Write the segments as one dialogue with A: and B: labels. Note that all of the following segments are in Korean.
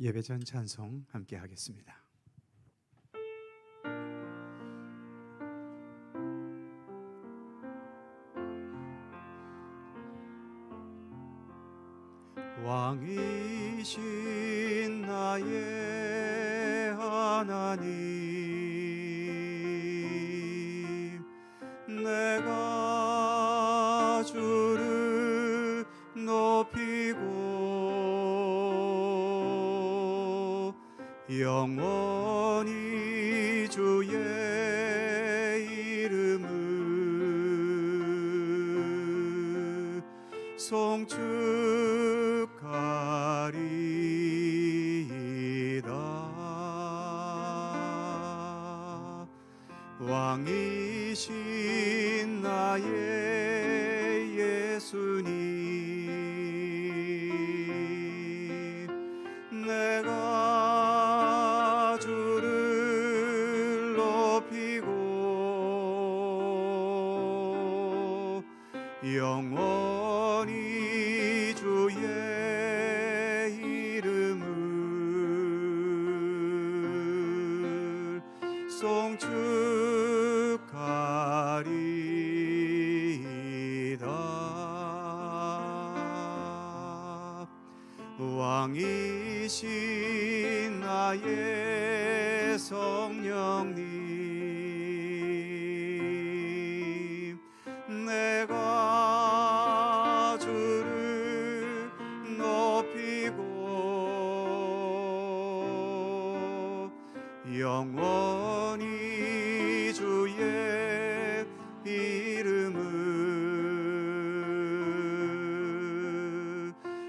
A: 예배전 찬송 함께 하겠습니다. 왕이신 나의 하나님, 내가 주를 높이고 영원히 주의 이름을 송축하리이다. 왕이신 나의 예수님, 내가 주를 높이고 영원히 주의 이름을 송축하리이다. 왕이신 나의 성령님, 내가 주를 높이고 영원히 주의 이름을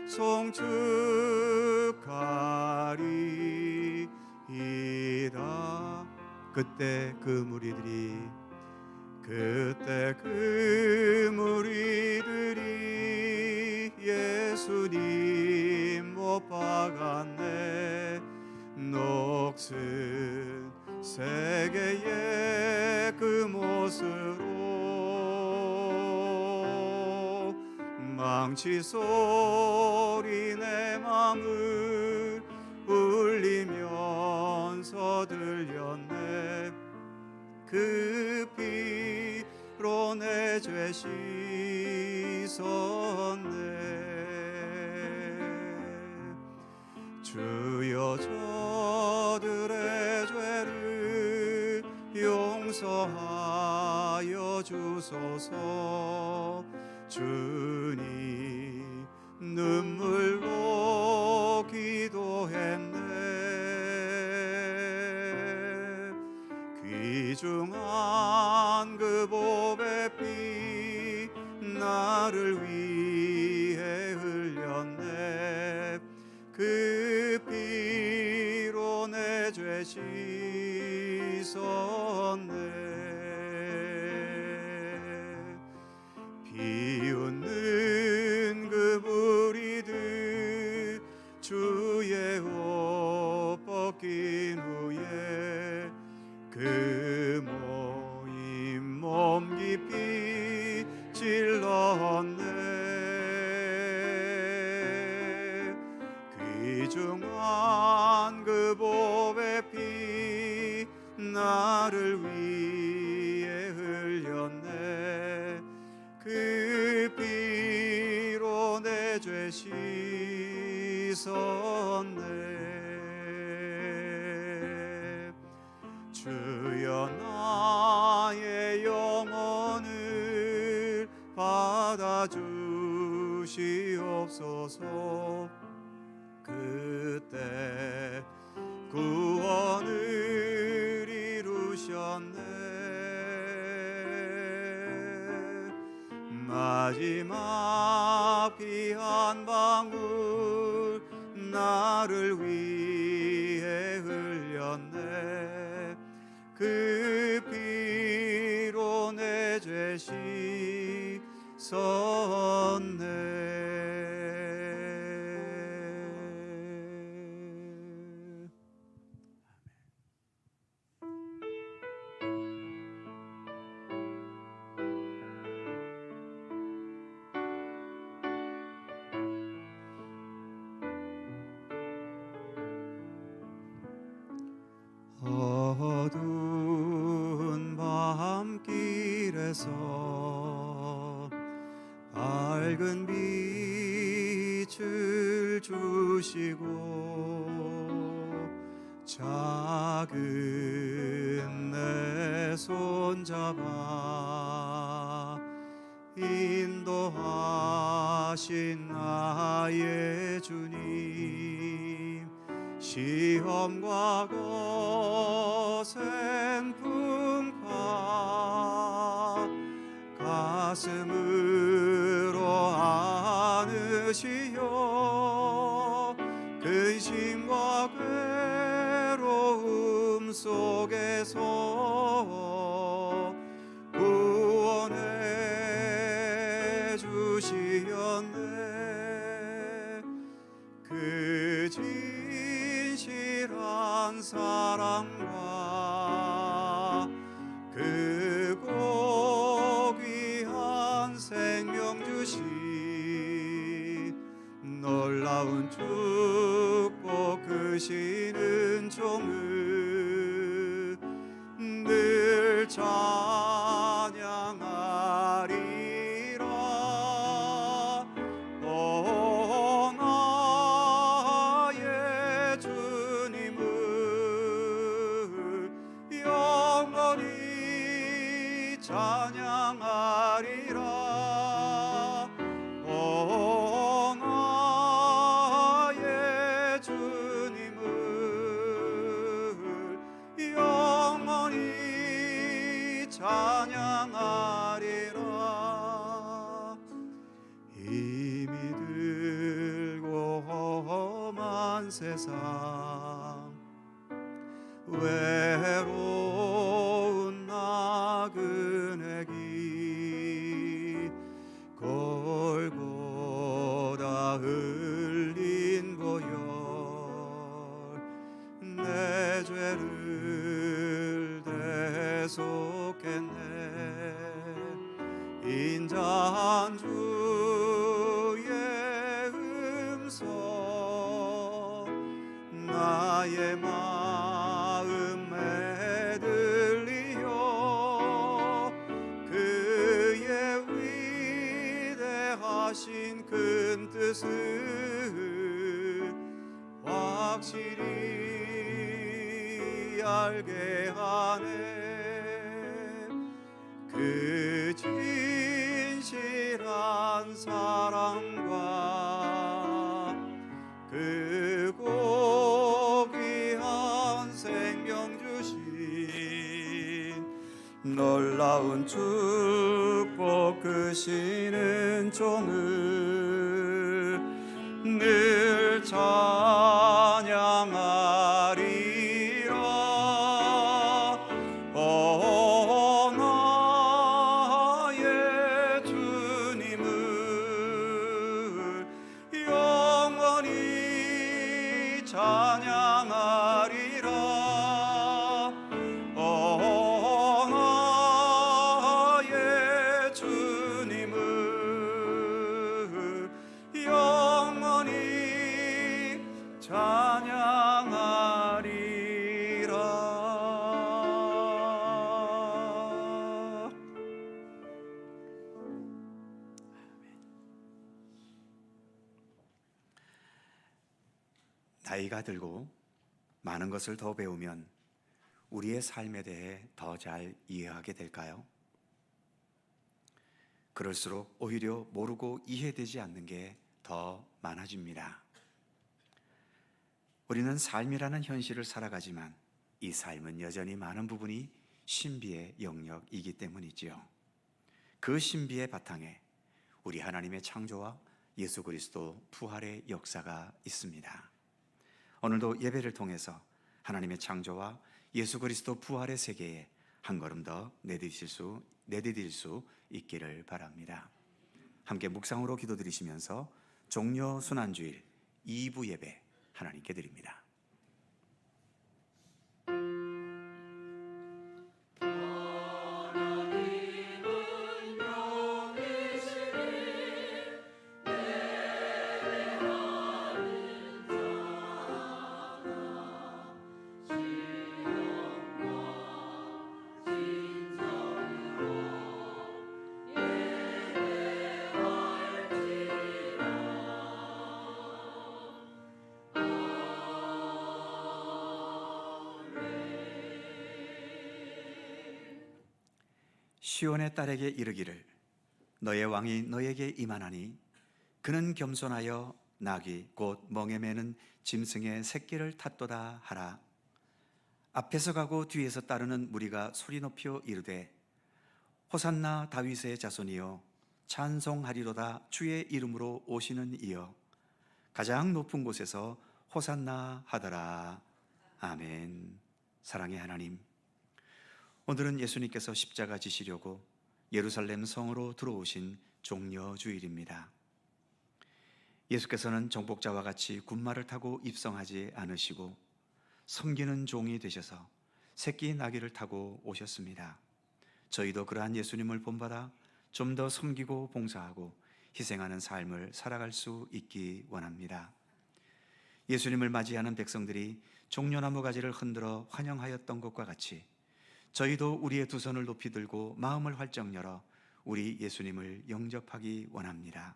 A: 송축하리이다. 그때 그 무리들이 예수님 못 박았네. 녹슨 세계의 그 못으로 망치 소리 내 맘을 울리면서 들렸네. 그 피로 내 죄 씻었네. 주여 저들의 죄를 용서하여 주소서. 주님 눈물로 기도했네. 귀중한 그 보배 피 나를 위해 흘렸네. 그 피로 내 죄 씻었네. 비웃는 그 무리들 주의 옷 벗긴 후에 그 모임 몸 깊이 찔렀네. 귀중한 그 보배 피 나를 위해 흘렸네. 그 피로 내 죄 씻었네. 주여 나의 영혼을 받아주시옵소서. 그때 구원을 이루셨네. 마지막 피 한 방울 나를 위해 흘렸네. 그 피로 내 죄 씻었네. 하늘에서 밝은 빛을 주시고 작은 내 손잡아 인도하신 나의 주님, 시험과 거센 풍파 가슴으로 안으시어 근심과 괴로움 속에서 구원해 주시었네. 그 진실한 사랑과 그 꼭 귀한 생명 주신 놀라운 축복 크시는 종을 늘 찬양하리라. 오 나의 주님을 영원히 찬양하리라. 오 나의 주님을 영원히 찬양하리라. 이미 들고 험한 세상 외로운 나그네기 골고다 흘린 보혈 내 죄를 대속했네. 인자한 주의 음성 나의 마음에 들리어 그의 위대하신 큰 뜻을 확실히 알게 하네. 그 진실한 사랑과 그 꼭 귀한 생명 주신 놀라운 축복 크시는 종을 늘 찬양하리라. 오 나의 주님을 영원히 찬양하리라. 오 나의 주님을 영원히 찬양하리라. 나이가 들고 많은 것을 더 배우면 우리의 삶에 대해 더 잘 이해하게 될까요? 그럴수록 오히려 모르고 이해되지 않는 게 더 많아집니다. 우리는 삶이라는 현실을 살아가지만 이 삶은 여전히 많은 부분이 신비의 영역이기 때문이지요. 그 신비의 바탕에 우리 하나님의 창조와 예수 그리스도 부활의 역사가 있습니다. 오늘도 예배를 통해서 하나님의 창조와 예수 그리스도 부활의 세계에 한 걸음 더 내디딜 수 있기를 바랍니다. 함께 묵상으로 기도드리시면서 종려 순환주일 2부 예배 하나님께 드립니다. 시온의 딸에게 이르기를 너의 왕이 너에게 임하나니 그는 겸손하여 나귀 곧 멍에 매는 짐승의 새끼를 탔도다 하라. 앞에서 가고 뒤에서 따르는 무리가 소리 높여 이르되 호산나 다윗의 자손이여 찬송하리로다 주의 이름으로 오시는 이여 가장 높은 곳에서 호산나 하더라. 아멘. 사랑의 하나님, 오늘은 예수님께서 십자가 지시려고 예루살렘 성으로 들어오신 종려주일입니다. 예수께서는 정복자와 같이 군마를 타고 입성하지 않으시고 섬기는 종이 되셔서 새끼 나귀를 타고 오셨습니다. 저희도 그러한 예수님을 본받아 좀 더 섬기고 봉사하고 희생하는 삶을 살아갈 수 있기 원합니다. 예수님을 맞이하는 백성들이 종려나무 가지를 흔들어 환영하였던 것과 같이 저희도 우리의 두 손을 높이 들고 마음을 활짝 열어 우리 예수님을 영접하기 원합니다.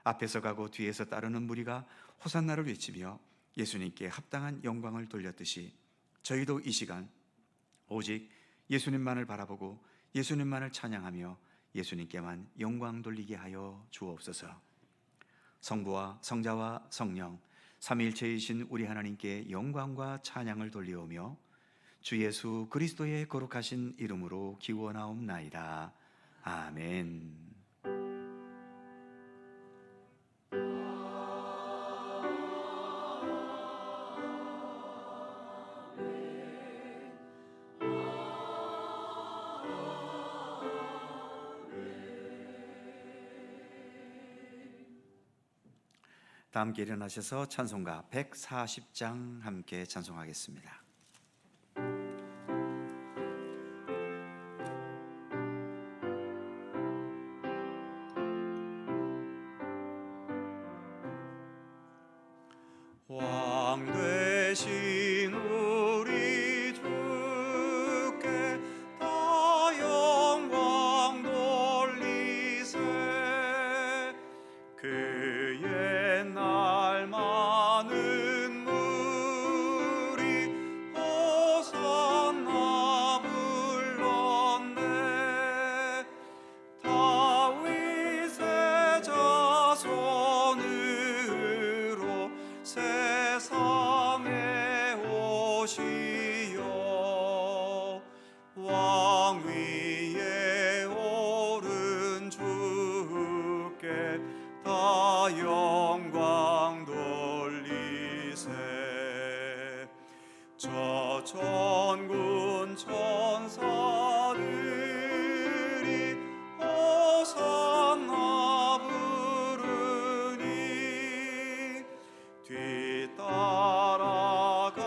A: 앞에서 가고 뒤에서 따르는 무리가 호산나를 외치며 예수님께 합당한 영광을 돌렸듯이 저희도 이 시간 오직 예수님만을 바라보고 예수님만을 찬양하며 예수님께만 영광 돌리게 하여 주옵소서. 성부와 성자와 성령 삼위일체이신 우리 하나님께 영광과 찬양을 돌리오며 주 예수 그리스도의 거룩하신 이름으로 기원하옵나이다. 아멘. 다 함께 일어나셔서 찬송가 140장 함께 찬송하겠습니다. 왕 되신 우리 주께 다 영광 돌리세. 그의 날 많은 무리 호산나 불렀네. 다윗의 자손으로 세상에 오시어 왕 위에 오른 주께 다 영광 돌리세. 저 천군 천사들이 호산나 부르니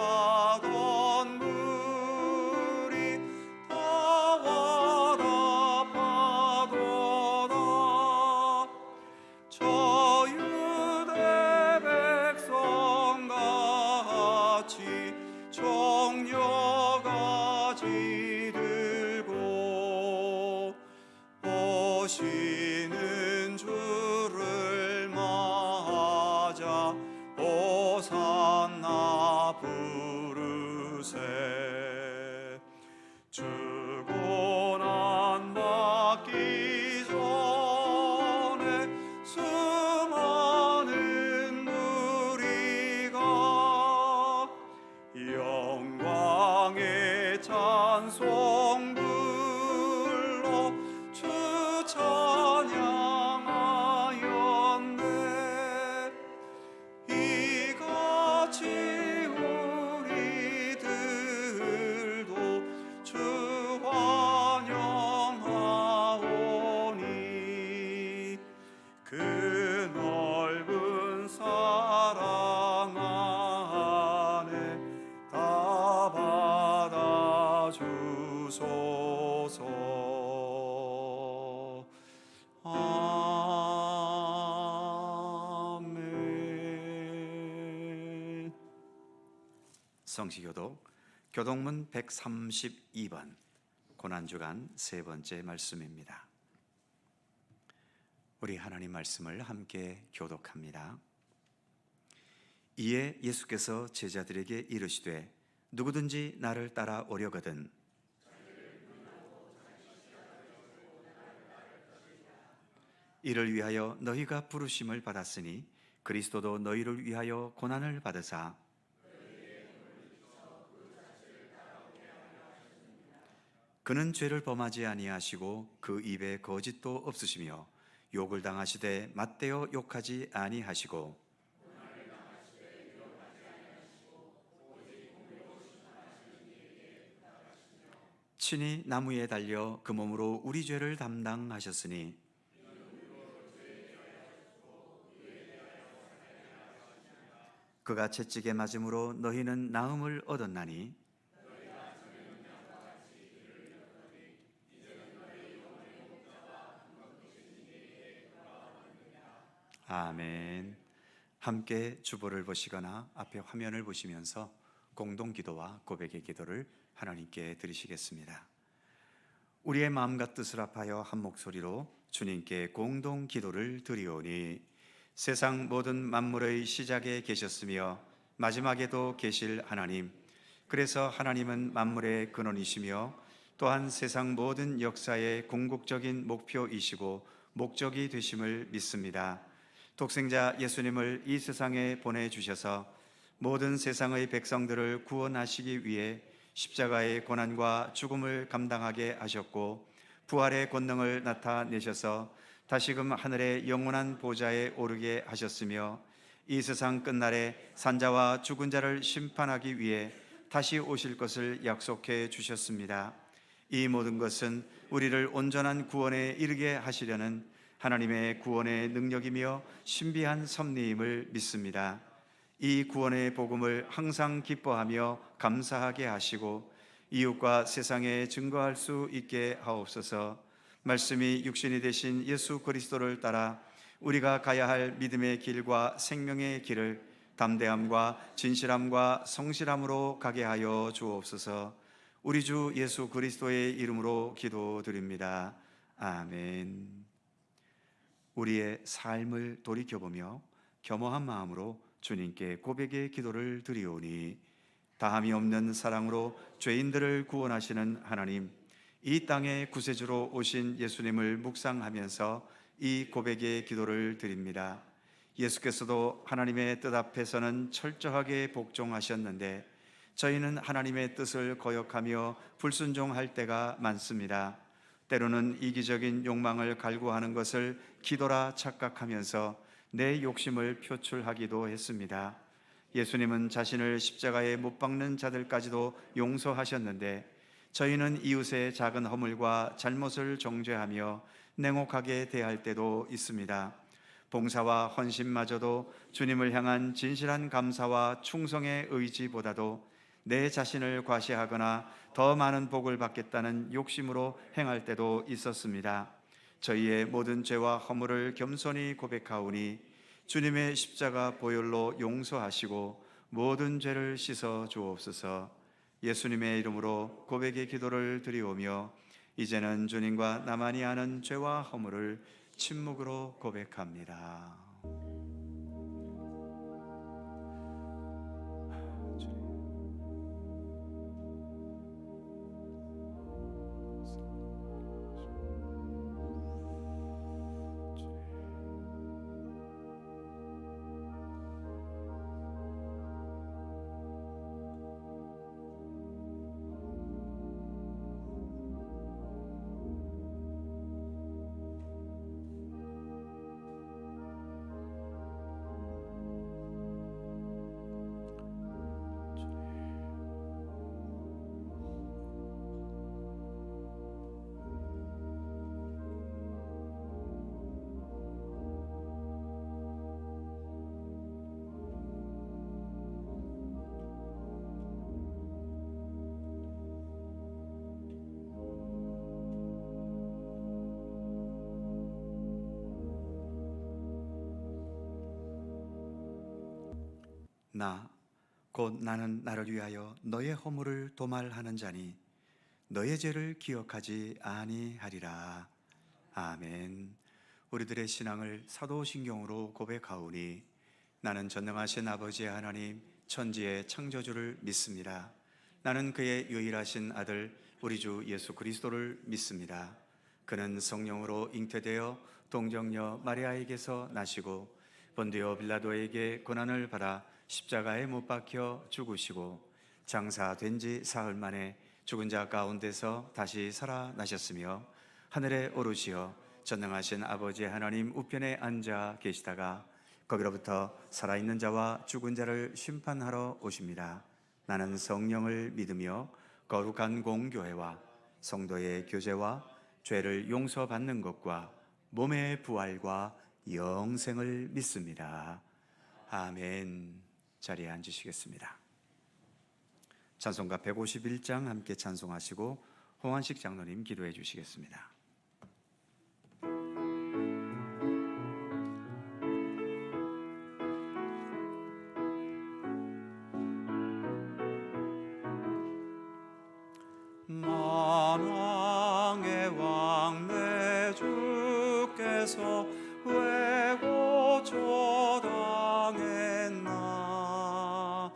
A: 뒤따라가던 무리 다 와답하도다. 저 유대 백성같이 종려가지 들고 오시는 주를 맞아 호산나 부르세. 주고난 받기 전에 수많은 무리가 영광의 찬송 불러 주 찬양하였네. 이같이 우리들도 주 환영하오니 그 넓은 사랑 안에 다 받아주소서. 아멘. 성시교독 교독문 132번 고난주간 세 번째 말씀입니다. 우리 하나님 말씀을 함께 교독합니다. 이에 예수께서 제자들에게 이르시되 누구든지 나를 따라 오려거든 이를 위하여 너희가 부르심을 받았으니 그리스도도 너희를 위하여 고난을 받으사 그는 죄를 범하지 아니하시고 그 입에 거짓도 없으시며 욕을 당하시되 맞대어 욕하지 아니하시고 친히 나무에 달려 그 몸으로 우리 죄를 담당하셨으니 그가 채찍에 맞음으로 너희는 나음을 얻었나니 아멘. 함께 주보를 보시거나 앞에 화면을 보시면서 공동 기도와 고백의 기도를 하나님께 드리시겠습니다. 우리의 마음과 뜻을 합하여 한 목소리로 주님께 공동 기도를 드리오니 세상 모든 만물의 시작에 계셨으며 마지막에도 계실 하나님, 그래서 하나님은 만물의 근원이시며 또한 세상 모든 역사의 궁극적인 목표이시고 목적이 되심을 믿습니다. 독생자 예수님을 이 세상에 보내주셔서 모든 세상의 백성들을 구원하시기 위해 십자가의 고난과 죽음을 감당하게 하셨고 부활의 권능을 나타내셔서 다시금 하늘의 영원한 보좌에 오르게 하셨으며 이 세상 끝날에 산자와 죽은 자를 심판하기 위해 다시 오실 것을 약속해 주셨습니다. 이 모든 것은 우리를 온전한 구원에 이르게 하시려는 하나님의 구원의 능력이며 신비한 섭리임을 믿습니다. 이 구원의 복음을 항상 기뻐하며 감사하게 하시고 이웃과 세상에 증거할 수 있게 하옵소서. 말씀이 육신이 되신 예수 그리스도를 따라 우리가 가야 할 믿음의 길과 생명의 길을 담대함과 진실함과 성실함으로 가게 하여 주옵소서. 우리 주 예수 그리스도의 이름으로 기도드립니다. 아멘. 우리의 삶을 돌이켜보며 겸허한 마음으로 주님께 고백의 기도를 드리오니 다함이 없는 사랑으로 죄인들을 구원하시는 하나님, 이 땅의 구세주로 오신 예수님을 묵상하면서 이 고백의 기도를 드립니다. 예수께서도 하나님의 뜻 앞에서는 철저하게 복종하셨는데 저희는 하나님의 뜻을 거역하며 불순종할 때가 많습니다. 때로는 이기적인 욕망을 갈구하는 것을 기도라 착각하면서 내 욕심을 표출하기도 했습니다. 예수님은 자신을 십자가에 못 박는 자들까지도 용서하셨는데 저희는 이웃의 작은 허물과 잘못을 정죄하며 냉혹하게 대할 때도 있습니다. 봉사와 헌신마저도 주님을 향한 진실한 감사와 충성의 의지보다도 내 자신을 과시하거나 더 많은 복을 받겠다는 욕심으로 행할 때도 있었습니다. 저희의 모든 죄와 허물을 겸손히 고백하오니 주님의 십자가 보혈로 용서하시고 모든 죄를 씻어 주옵소서. 예수님의 이름으로 고백의 기도를 드리오며 이제는 주님과 나만이 아는 죄와 허물을 침묵으로 고백합니다. 곧 나는 나를 위하여 너의 허물을 도말하는 자니 너의 죄를 기억하지 아니하리라. 아멘. 우리들의 신앙을 사도신경으로 고백하오니 나는 전능하신 아버지 하나님 천지의 창조주를 믿습니다. 나는 그의 유일하신 아들 우리 주 예수 그리스도를 믿습니다. 그는 성령으로 잉태되어 동정녀 마리아에게서 나시고 본디오 빌라도에게 고난을 받아 십자가에 못 박혀 죽으시고 장사된 지 사흘 만에 죽은 자 가운데서 다시 살아나셨으며 하늘에 오르시어 전능하신 아버지 하나님 우편에 앉아 계시다가 거기로부터 살아있는 자와 죽은 자를 심판하러 오십니다. 나는 성령을 믿으며 거룩한 공교회와 성도의 교제와 죄를 용서받는 것과 몸의 부활과 영생을 믿습니다. 아멘. 자리에 앉으시겠습니다. 찬송가 151장 함께 찬송하시고 홍한식 장로님 기도해 주시겠습니다.
B: 만왕의 왕 내 주께서 왜 고초당했나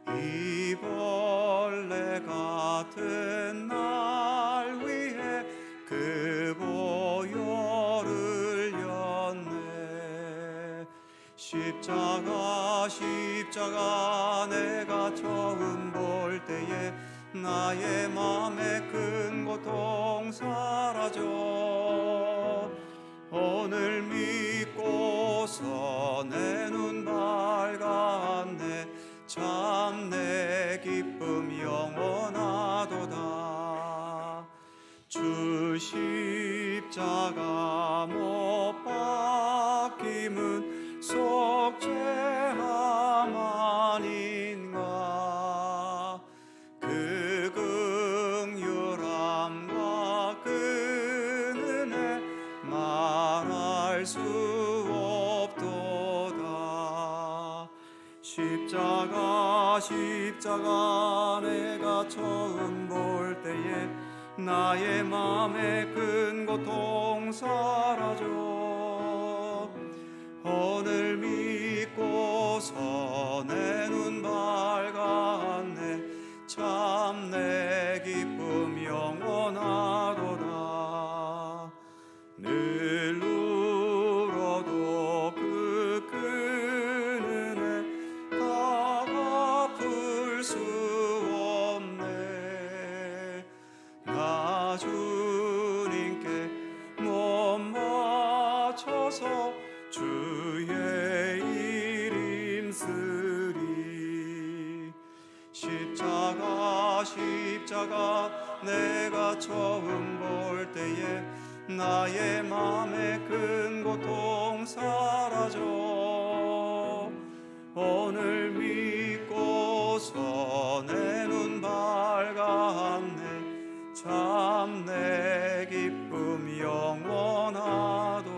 B: 이 벌레 같은 날 위해 그 보혈을 였네. 십자가 내가 처음 볼 때에 나의 맘에 큰 고통 사라져 오늘 믿고서 내 눈 밝았네. 참 내 기쁨 영원하도다. 주 십자가 못 박힘은 속죄함 아닌가. 그 긍휼함과 그 은혜 말할 수 없도다. 십자가 내가 처음 볼 때에 나의 맘에 큰 고통 사라져 오늘 믿고서 내 눈 밝았네. 참 내 기쁨 영원하도다. 늘 울어도 그 큰 은혜 다 갚을 수 없네. 나 주님께 못 맞춰서 주의 일 힘쓰리. 십자가 내가 처음 볼 때에 나의 맘에 큰 고통 사라져 오늘 믿고서 내 눈 밝았네. 참 내 기쁨 영원하도다.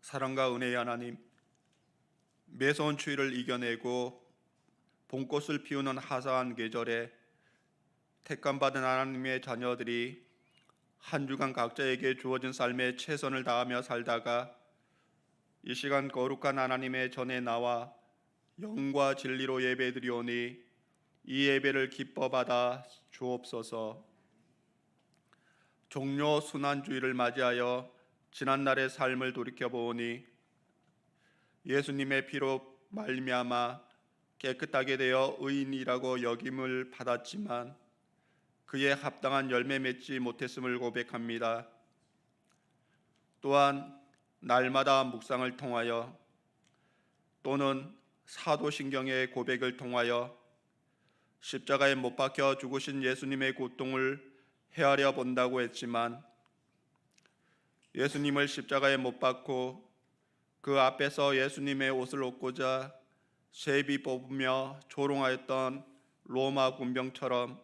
C: 사랑과 은혜의 하나님, 매서운 추위를 이겨내고 봄꽃을 피우는 화사한 계절에 택감받은 하나님의 자녀들이 한 주간 각자에게 주어진 삶에 최선을 다하며 살다가 이 시간 거룩한 하나님의 전에 나와 영과 진리로 예배드리오니 이 예배를 기뻐 받아 주옵소서. 종료 순환주의를 맞이하여 지난날의 삶을 돌이켜보니 예수님의 피로 말미암아 깨끗하게 되어 의인이라고 여김을 받았지만 그에 합당한 열매 맺지 못했음을 고백합니다. 또한 날마다 묵상을 통하여 또는 사도신경의 고백을 통하여 십자가에 못 박혀 죽으신 예수님의 고통을 헤아려 본다고 했지만 예수님을 십자가에 못 박고 그 앞에서 예수님의 옷을 얻고자 세비 뽑으며 조롱하였던 로마 군병처럼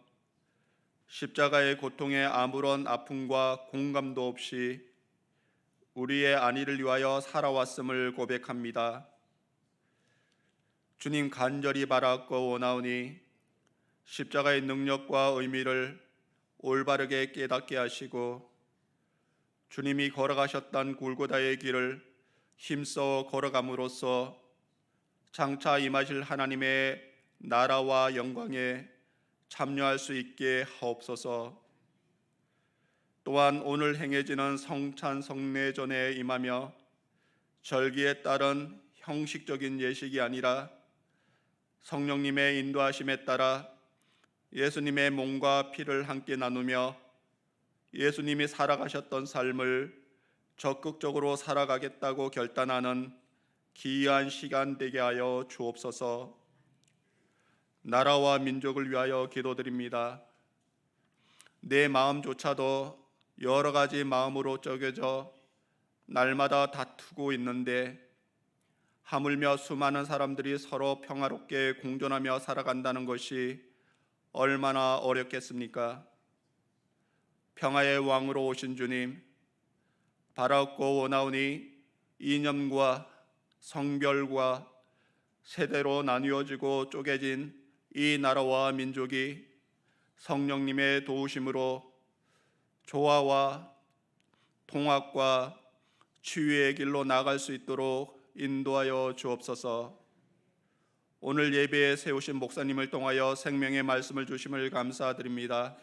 C: 십자가의 고통에 아무런 아픔과 공감도 없이 우리의 안위를 위하여 살아왔음을 고백합니다. 주님 간절히 바라고 원하오니 십자가의 능력과 의미를 올바르게 깨닫게 하시고 주님이 걸어가셨던 골고다의 길을 힘써 걸어감으로써 장차 임하실 하나님의 나라와 영광에 참여할 수 있게 하옵소서. 또한 오늘 행해지는 성찬 성례전에 임하며 절기에 따른 형식적인 예식이 아니라 성령님의 인도하심에 따라 예수님의 몸과 피를 함께 나누며 예수님이 살아가셨던 삶을 적극적으로 살아가겠다고 결단하는 기이한 시간 되게 하여 주옵소서. 나라와 민족을 위하여 기도드립니다. 내 마음조차도 여러 가지 마음으로 쪼개져 날마다 다투고 있는데 하물며 수많은 사람들이 서로 평화롭게 공존하며 살아간다는 것이 얼마나 어렵겠습니까? 평화의 왕으로 오신 주님, 바라옵고 원하오니 이념과 성별과 세대로 나뉘어지고 쪼개진 이 나라와 민족이 성령님의 도우심으로 조화와 통합과 치유의 길로 나아갈 수 있도록 인도하여 주옵소서. 오늘 예배에 세우신 목사님을 통하여 생명의 말씀을 주심을 감사드립니다.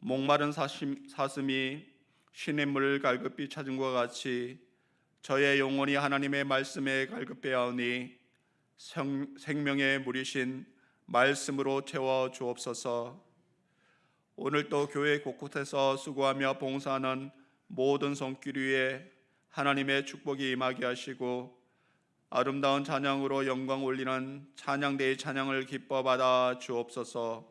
C: 목마른 사슴이 시냇물을 갈급히 찾은 것과 같이 저의 영혼이 하나님의 말씀에 갈급해하오니 생명의 물이신 말씀으로 채워 주옵소서. 오늘 또 교회 곳곳에서 수고하며 봉사하는 모든 손길 위에 하나님의 축복이 임하게 하시고 아름다운 찬양으로 영광 올리는 찬양대의 찬양을 기뻐 받아 주옵소서.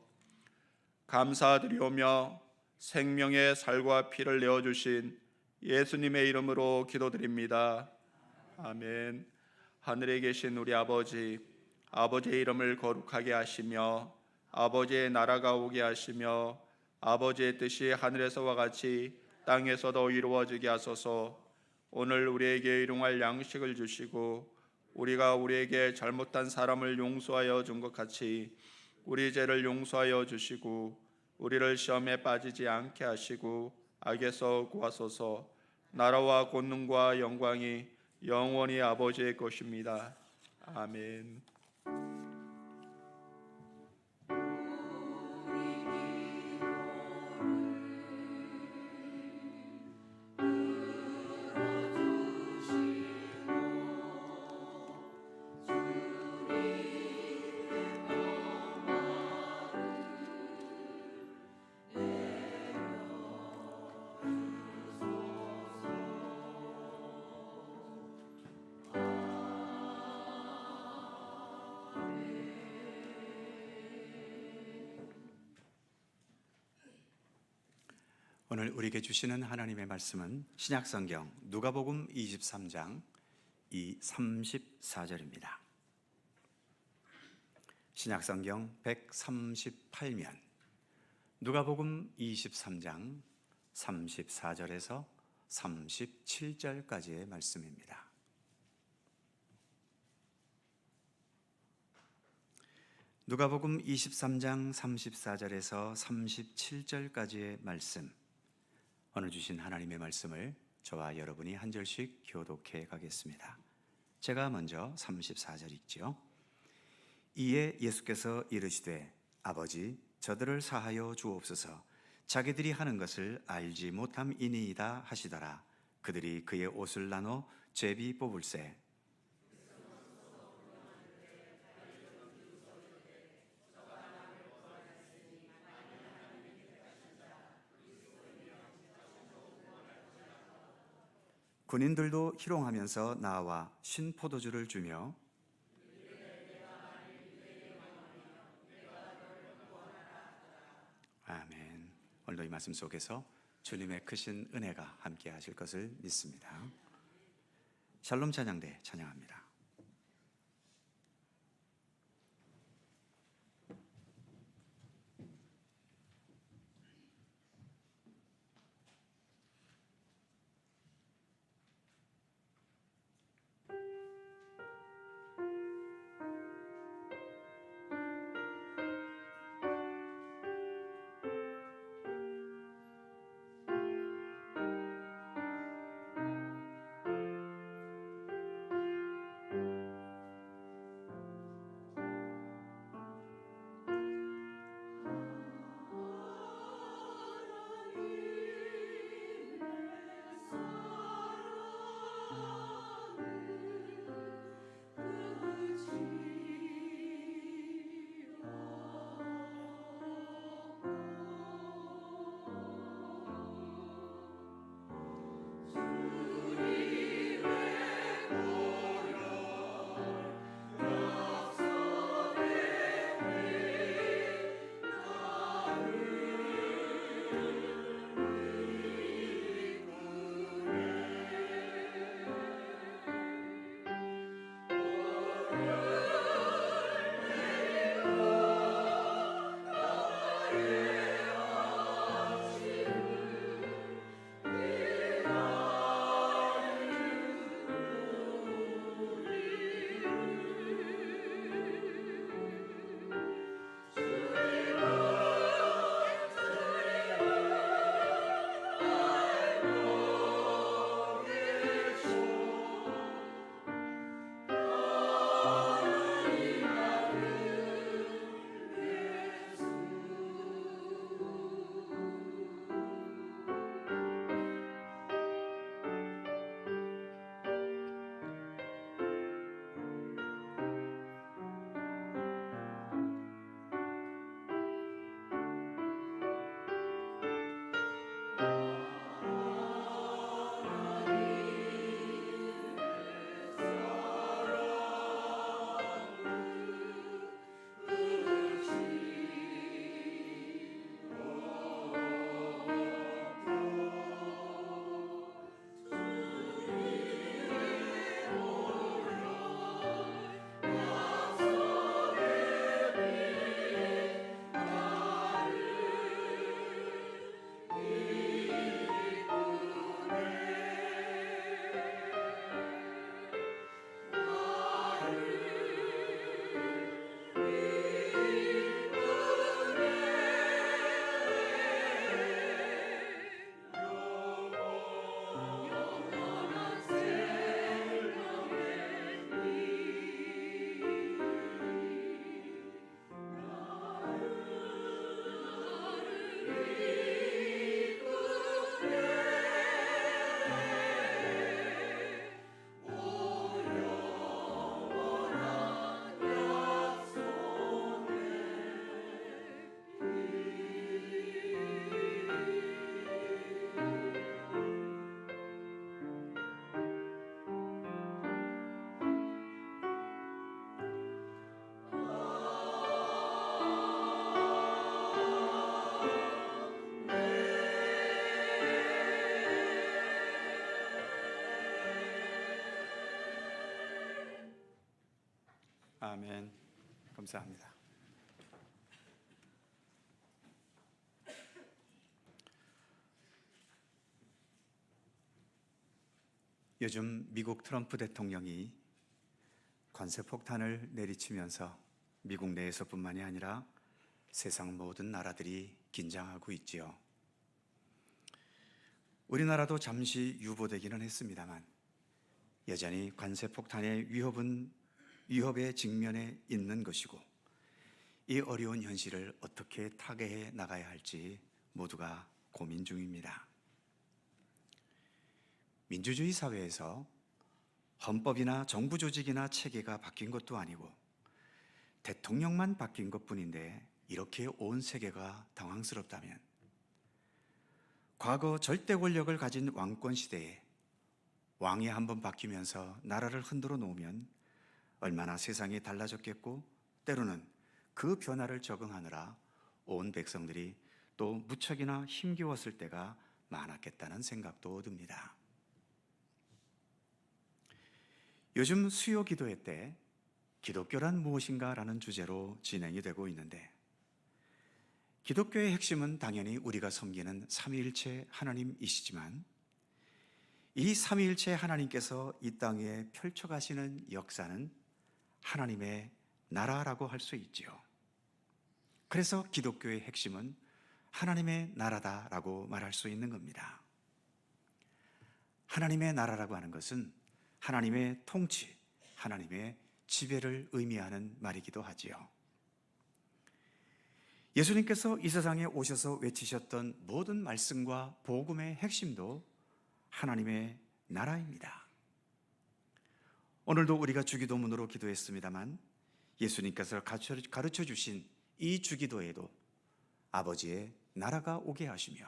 C: 감사드리오며 생명의 살과 피를 내어주신 예수님의 이름으로 기도드립니다. 아멘. 하늘에 계신 우리 아버지, 아버지의 이름을 거룩하게 하시며 아버지의 나라가 오게 하시며 아버지의 뜻이 하늘에서와 같이 땅에서도 이루어지게 하소서. 오늘 우리에게 일용할 양식을 주시고 우리가 우리에게 잘못한 사람을 용서하여 준 것 같이 우리 죄를 용서하여 주시고 우리를 시험에 빠지지 않게 하시고 악에서 구하소서. 나라와 권능과 영광이 영원히 아버지의 것입니다. 아멘.
A: 오늘 우리에게 주시는 하나님의 말씀은 신약성경 누가복음 23장 이 34절입니다. 신약성경 138면 누가복음 23장 34절에서 37절까지의 말씀입니다. 누가복음 23장 34절에서 37절까지의 말씀, 오늘 주신 하나님의 말씀을 저와 여러분이 한 절씩 교독해 가겠습니다. 제가 먼저 34절 읽지요. 이에 예수께서 이르시되 아버지 저들을 사하여 주옵소서. 자기들이 하는 것을 알지 못함이니이다 하시더라. 그들이 그의 옷을 나눠 제비 뽑을새. 군인들도 희롱하면서 나와 신포도주를 주며 아멘. 오늘도 이 말씀 속에서 주님의 크신 은혜가 함께 하실 것을 믿습니다. 샬롬 찬양대 찬양합니다. 아멘. 감사합니다. 요즘 미국 트럼프 대통령이 관세 폭탄을 내리치면서 미국 내에서뿐만이 아니라 세상 모든 나라들이 긴장하고 있지요. 우리나라도 잠시 유보되기는 했습니다만 여전히 관세 폭탄의 위협에 직면해 있는 것이고, 이 어려운 현실을 어떻게 타개해 나가야 할지 모두가 고민 중입니다. 민주주의 사회에서 헌법이나 정부 조직이나 체계가 바뀐 것도 아니고 대통령만 바뀐 것뿐인데 이렇게 온 세계가 당황스럽다면, 과거 절대 권력을 가진 왕권 시대에 왕이 한번 바뀌면서 나라를 흔들어 놓으면 얼마나 세상이 달라졌겠고, 때로는 그 변화를 적응하느라 온 백성들이 또 무척이나 힘겨웠을 때가 많았겠다는 생각도 듭니다. 요즘 수요 기도회 때 기독교란 무엇인가 라는 주제로 진행이 되고 있는데, 기독교의 핵심은 당연히 우리가 섬기는 삼위일체 하나님이시지만, 이 삼위일체 하나님께서 이 땅에 펼쳐가시는 역사는 하나님의 나라라고 할 수 있지요. 그래서 기독교의 핵심은 하나님의 나라다라고 말할 수 있는 겁니다. 하나님의 나라라고 하는 것은 하나님의 통치, 하나님의 지배를 의미하는 말이기도 하지요. 예수님께서 이 세상에 오셔서 외치셨던 모든 말씀과 복음의 핵심도 하나님의 나라입니다. 오늘도 우리가 주기도문으로 기도했습니다만, 예수님께서 가르쳐 주신 이 주기도에도 아버지의 나라가 오게 하시며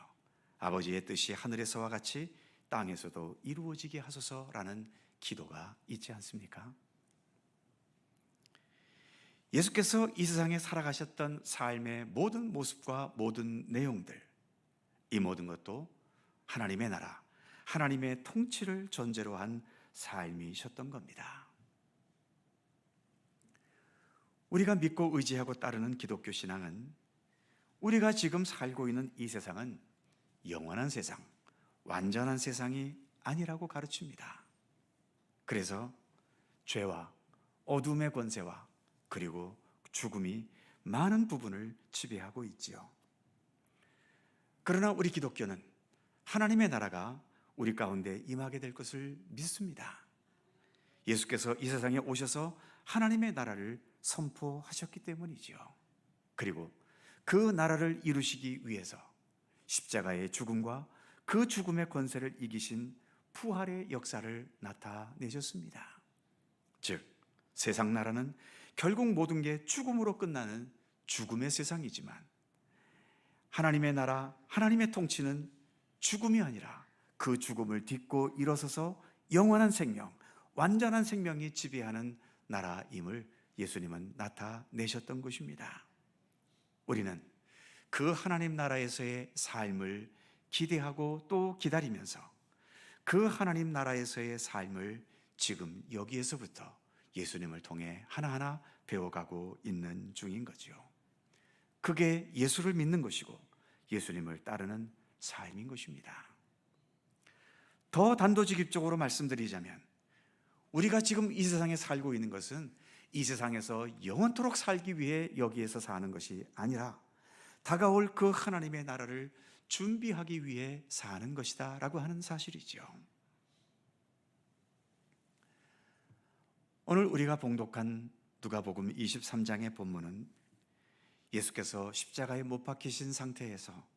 A: 아버지의 뜻이 하늘에서와 같이 땅에서도 이루어지게 하소서라는 기도가 있지 않습니까? 예수께서 이 세상에 살아가셨던 삶의 모든 모습과 모든 내용들, 이 모든 것도 하나님의 나라, 하나님의 통치를 전제로 한 삶이셨던 겁니다. 우리가 믿고 의지하고 따르는 기독교 신앙은 우리가 지금 살고 있는 이 세상은 영원한 세상, 완전한 세상이 아니라고 가르칩니다. 그래서 죄와 어둠의 권세와 그리고 죽음이 많은 부분을 지배하고 있지요. 그러나 우리 기독교는 하나님의 나라가 우리 가운데 임하게 될 것을 믿습니다. 예수께서 이 세상에 오셔서 하나님의 나라를 선포하셨기 때문이지요. 그리고 그 나라를 이루시기 위해서 십자가의 죽음과 그 죽음의 권세를 이기신 부활의 역사를 나타내셨습니다. 즉, 세상 나라는 결국 모든 게 죽음으로 끝나는 죽음의 세상이지만 하나님의 나라, 하나님의 통치는 죽음이 아니라 그 죽음을 딛고 일어서서 영원한 생명, 완전한 생명이 지배하는 나라임을 예수님은 나타내셨던 것입니다. 우리는 그 하나님 나라에서의 삶을 기대하고 또 기다리면서 그 하나님 나라에서의 삶을 지금 여기에서부터 예수님을 통해 하나하나 배워가고 있는 중인 거죠. 그게 예수를 믿는 것이고 예수님을 따르는 삶인 것입니다. 더 단도직입적으로 말씀드리자면 우리가 지금 이 세상에 살고 있는 것은 이 세상에서 영원토록 살기 위해 여기에서 사는 것이 아니라 다가올 그 하나님의 나라를 준비하기 위해 사는 것이다 라고 하는 사실이죠. 오늘 우리가 봉독한 누가복음 23장의 본문은 예수께서 십자가에 못 박히신 상태에서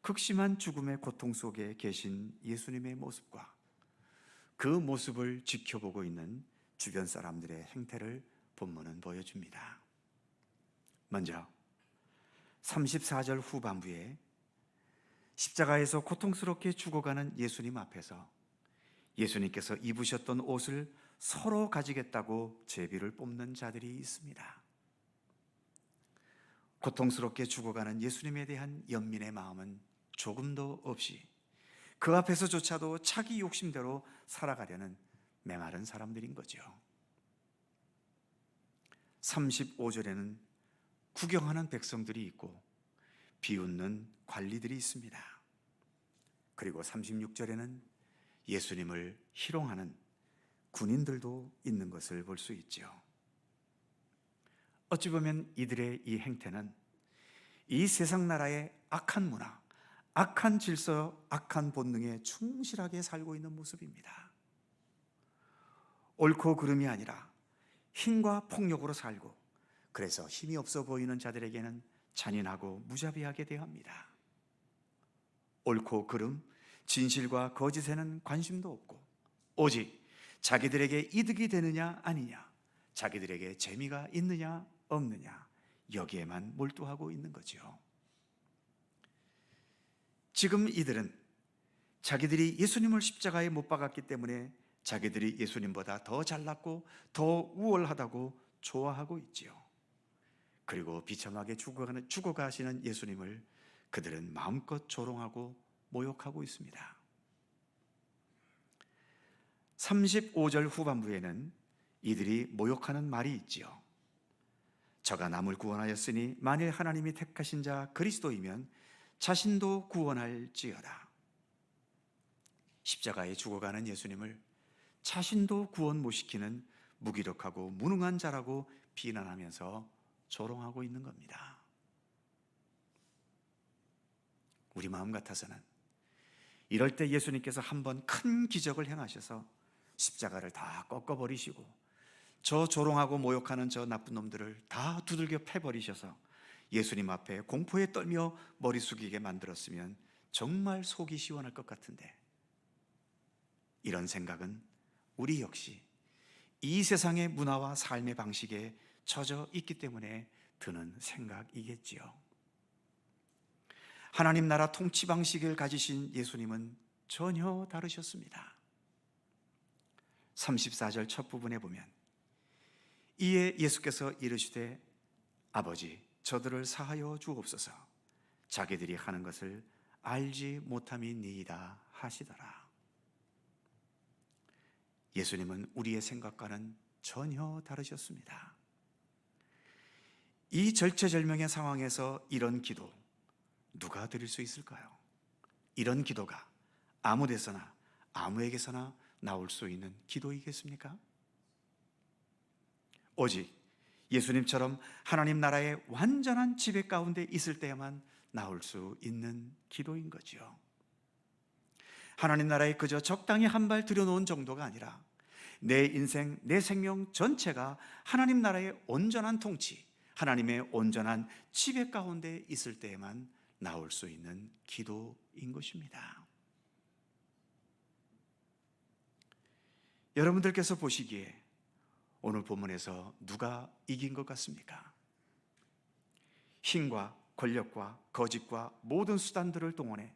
A: 극심한 죽음의 고통 속에 계신 예수님의 모습과 그 모습을 지켜보고 있는 주변 사람들의 행태를 본문은 보여줍니다. 먼저 34절 후반부에 십자가에서 고통스럽게 죽어가는 예수님 앞에서 예수님께서 입으셨던 옷을 서로 가지겠다고 제비를 뽑는 자들이 있습니다. 고통스럽게 죽어가는 예수님에 대한 연민의 마음은 조금도 없이 그 앞에서조차도 자기 욕심대로 살아가려는 메마른 사람들인 거죠. 35절에는 구경하는 백성들이 있고 비웃는 관리들이 있습니다. 그리고 36절에는 예수님을 희롱하는 군인들도 있는 것을 볼 수 있죠. 어찌 보면 이들의 이 행태는 이 세상 나라의 악한 문화, 악한 질서, 악한 본능에 충실하게 살고 있는 모습입니다. 옳고 그름이 아니라 힘과 폭력으로 살고 그래서 힘이 없어 보이는 자들에게는 잔인하고 무자비하게 대합니다. 옳고 그름, 진실과 거짓에는 관심도 없고 오직 자기들에게 이득이 되느냐 아니냐, 자기들에게 재미가 있느냐 없느냐 여기에만 몰두하고 있는 거죠. 지금 이들은 자기들이 예수님을 십자가에 못 박았기 때문에 자기들이 예수님보다 더 잘났고 더 우월하다고 좋아하고 있지요. 그리고 비참하게 죽어가시는 예수님을 그들은 마음껏 조롱하고 모욕하고 있습니다. 35절 후반부에는 이들이 모욕하는 말이 있지요. 저가 남을 구원하였으니 만일 하나님이 택하신 자 그리스도이면 자신도 구원할지어다. 십자가에 죽어가는 예수님을 자신도 구원 못 시키는 무기력하고 무능한 자라고 비난하면서 조롱하고 있는 겁니다. 우리 마음 같아서는 이럴 때 예수님께서 한번 큰 기적을 행하셔서 십자가를 다 꺾어버리시고 저 조롱하고 모욕하는 저 나쁜 놈들을 다 두들겨 패버리셔서 예수님 앞에 공포에 떨며 머리 숙이게 만들었으면 정말 속이 시원할 것 같은데, 이런 생각은 우리 역시 이 세상의 문화와 삶의 방식에 젖어 있기 때문에 드는 생각이겠지요. 하나님 나라 통치 방식을 가지신 예수님은 전혀 다르셨습니다. 34절 첫 부분에 보면 이에 예수께서 이르시되 아버지 저들을 사하여 주옵소서 자기들이 하는 것을 알지 못함이니이다 하시더라. 예수님은 우리의 생각과는 전혀 다르셨습니다. 이 절체절명의 상황에서 이런 기도 누가 드릴 수 있을까요? 이런 기도가 아무 데서나 아무에게서나 나올 수 있는 기도이겠습니까? 오직 예수님처럼 하나님 나라의 완전한 지배 가운데 있을 때야만 나올 수 있는 기도인 거죠. 하나님 나라에 그저 적당히 한 발 들여놓은 정도가 아니라 내 인생, 내 생명 전체가 하나님 나라의 온전한 통치, 하나님의 온전한 지배 가운데 있을 때에만 나올 수 있는 기도인 것입니다. 여러분들께서 보시기에 오늘 본문에서 누가 이긴 것 같습니까? 힘과 권력과 거짓과 모든 수단들을 동원해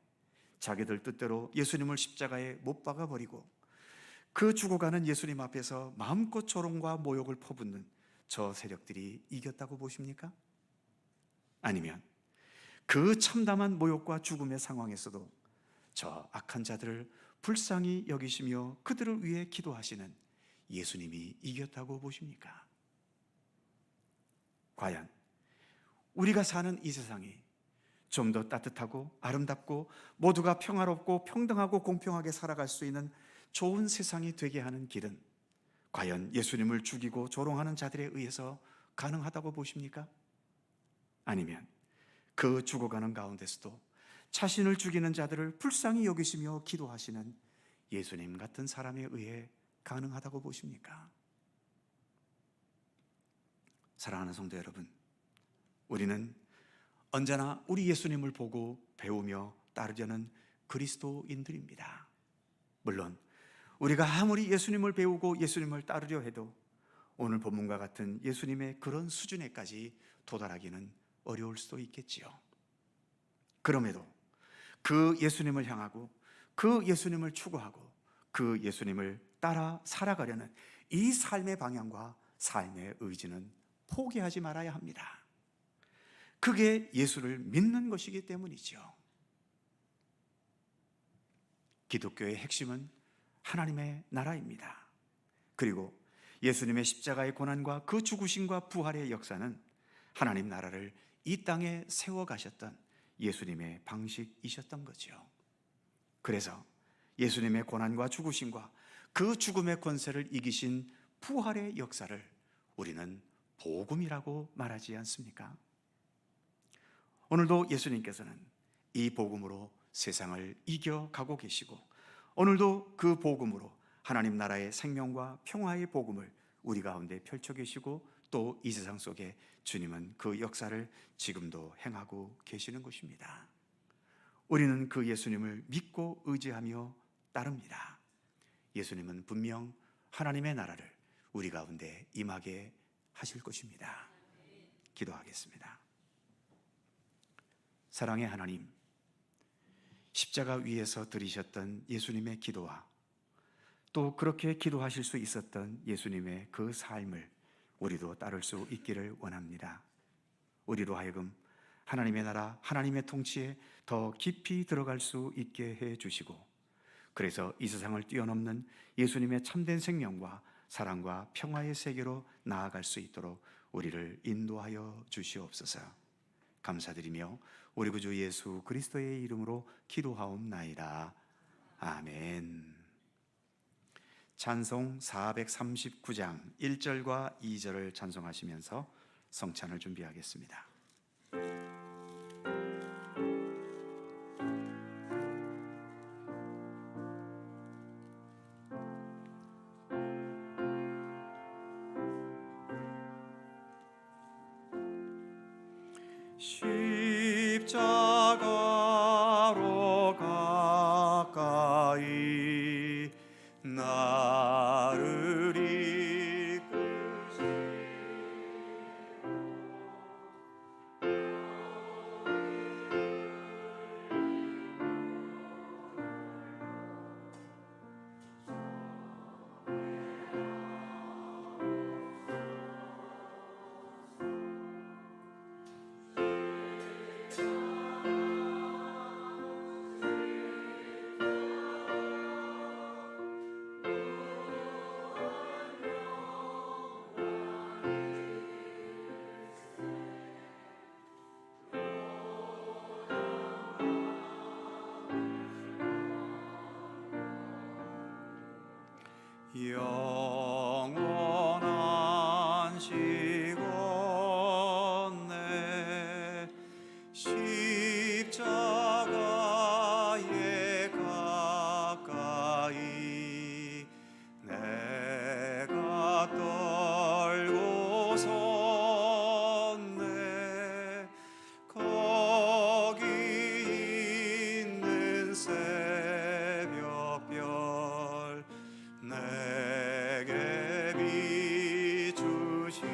A: 자기들 뜻대로 예수님을 십자가에 못 박아버리고 그 죽어가는 예수님 앞에서 마음껏 조롱과 모욕을 퍼붓는 저 세력들이 이겼다고 보십니까? 아니면 그 참담한 모욕과 죽음의 상황에서도 저 악한 자들을 불쌍히 여기시며 그들을 위해 기도하시는 예수님이 이겼다고 보십니까? 과연 우리가 사는 이 세상이 좀 더 따뜻하고 아름답고 모두가 평화롭고 평등하고 공평하게 살아갈 수 있는 좋은 세상이 되게 하는 길은 과연 예수님을 죽이고 조롱하는 자들에 의해서 가능하다고 보십니까? 아니면 그 죽어가는 가운데서도 자신을 죽이는 자들을 불쌍히 여기시며 기도하시는 예수님 같은 사람에 의해 가능하다고 보십니까? 사랑하는 성도 여러분, 우리는 언제나 우리 예수님을 보고 배우며 따르려는 그리스도인들입니다. 물론 우리가 아무리 예수님을 배우고 예수님을 따르려 해도 오늘 본문과 같은 예수님의 그런 수준에까지 도달하기는 어려울 수도 있겠지요. 그럼에도 그 예수님을 향하고 그 예수님을 추구하고 그 예수님을 따라 살아가려는 이 삶의 방향과 삶의 의지는 포기하지 말아야 합니다. 그게 예수를 믿는 것이기 때문이죠. 기독교의 핵심은 하나님의 나라입니다. 그리고 예수님의 십자가의 고난과 그 죽으심과 부활의 역사는 하나님 나라를 이 땅에 세워가셨던 예수님의 방식이셨던 거죠. 그래서 예수님의 고난과 죽으심과 그 죽음의 권세를 이기신 부활의 역사를 우리는 복음이라고 말하지 않습니까? 오늘도 예수님께서는 이 복음으로 세상을 이겨가고 계시고 오늘도 그 복음으로 하나님 나라의 생명과 평화의 복음을 우리 가운데 펼쳐 계시고 또 이 세상 속에 주님은 그 역사를 지금도 행하고 계시는 것입니다. 우리는 그 예수님을 믿고 의지하며 따릅니다. 예수님은 분명 하나님의 나라를 우리 가운데 임하게 하실 것입니다. 기도하겠습니다. 사랑의 하나님, 십자가 위에서 드리셨던 예수님의 기도와 또 그렇게 기도하실 수 있었던 예수님의 그 삶을 우리도 따를 수 있기를 원합니다. 우리로 하여금 하나님의 나라, 하나님의 통치에 더 깊이 들어갈 수 있게 해 주시고 그래서 이 세상을 뛰어넘는 예수님의 참된 생명과 사랑과 평화의 세계로 나아갈 수 있도록 우리를 인도하여 주시옵소서. 감사드리며 우리 구주 예수 그리스도의 이름으로 기도하옵나이다. 아멘. 찬송 439장 1절과 2절을 찬송하시면서 성찬을 준비하겠습니다.
B: 십자가로 가까이 나를 이끄시고 영원한 시건네 십자가에 가까이 내가 떨고 섰네 거기 있는 새벽별 내게 비추시네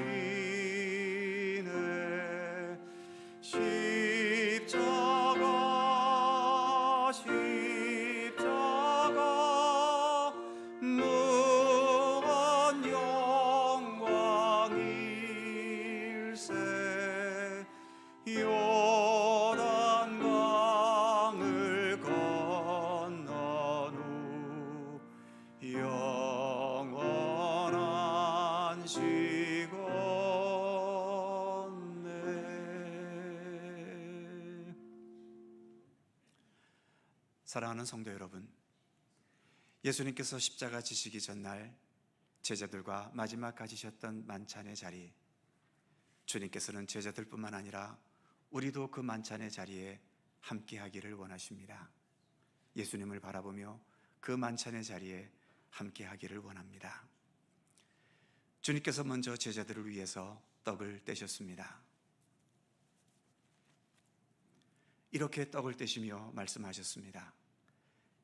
B: 십자가 무한 영광일세 요단강을 건넌 후 영원한 시건네.
A: 사랑하는 성도 여러분, 예수님께서 십자가 지시기 전날 제자들과 마지막 가지셨던 만찬의 자리, 주님께서는 제자들뿐만 아니라 우리도 그 만찬의 자리에 함께하기를 원하십니다. 예수님을 바라보며 그 만찬의 자리에 함께하기를 원합니다. 주님께서 먼저 제자들을 위해서 떡을 떼셨습니다. 이렇게 떡을 떼시며 말씀하셨습니다.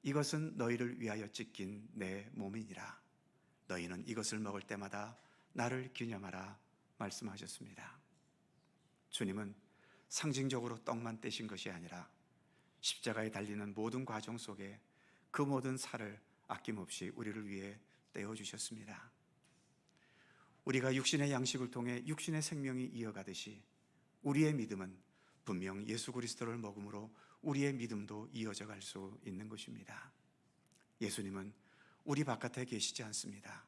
A: 이것은 너희를 위하여 찢긴 내 몸이니라. 너희는 이것을 먹을 때마다 나를 기념하라 말씀하셨습니다. 주님은 상징적으로 떡만 떼신 것이 아니라 십자가에 달리는 모든 과정 속에 그 모든 살을 아낌없이 우리를 위해 떼어주셨습니다. 우리가 육신의 양식을 통해 육신의 생명이 이어가듯이 우리의 믿음은 분명 예수 그리스도를 먹음으로 우리의 믿음도 이어져 갈 수 있는 것입니다. 예수님은 우리 바깥에 계시지 않습니다.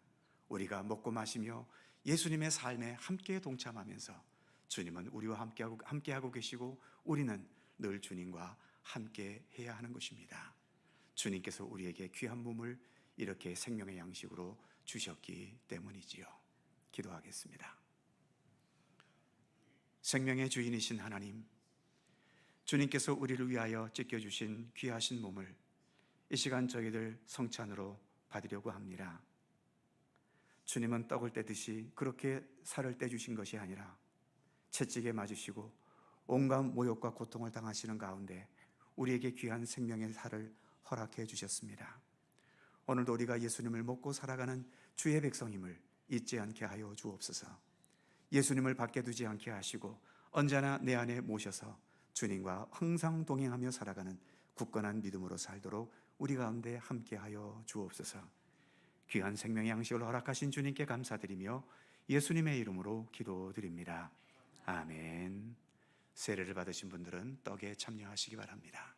A: 우리가 먹고 마시며 예수님의 삶에 함께 동참하면서 주님은 우리와 함께하고 계시고 우리는 늘 주님과 함께 해야 하는 것입니다. 주님께서 우리에게 귀한 몸을 이렇게 생명의 양식으로 주셨기 때문이지요. 기도하겠습니다. 생명의 주인이신 하나님, 주님께서 우리를 위하여 찢겨주신 귀하신 몸을 이 시간 저희들 성찬으로 받으려고 합니다. 주님은 떡을 떼듯이 그렇게 살을 떼주신 것이 아니라 채찍에 맞으시고 온갖 모욕과 고통을 당하시는 가운데 우리에게 귀한 생명의 살을 허락해 주셨습니다. 오늘도 우리가 예수님을 먹고 살아가는 주의 백성임을 잊지 않게 하여 주옵소서. 예수님을 밖에 두지 않게 하시고 언제나 내 안에 모셔서 주님과 항상 동행하며 살아가는 굳건한 믿음으로 살도록 우리 가운데 함께하여 주옵소서. 귀한 생명의 양식을 허락하신 주님께 감사드리며 예수님의 이름으로 기도드립니다. 아멘. 세례를 받으신 분들은 떡에 참여하시기 바랍니다.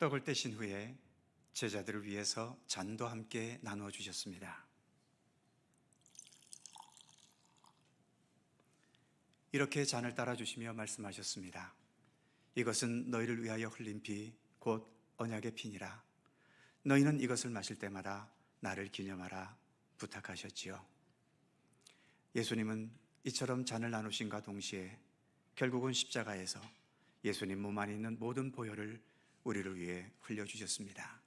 A: 떡을 떼신 후에 제자들을 위해서 잔도 함께 나누어 주셨습니다. 이렇게 잔을 따라 주시며 말씀하셨습니다. 이것은 너희를 위하여 흘린 피 곧 언약의 피니라. 너희는 이것을 마실 때마다 나를 기념하라 부탁하셨지요. 예수님은 이처럼 잔을 나누신과 동시에 결국은 십자가에서 예수님 몸 안에 있는 모든 보혈을 우리를 위해 흘려주셨습니다.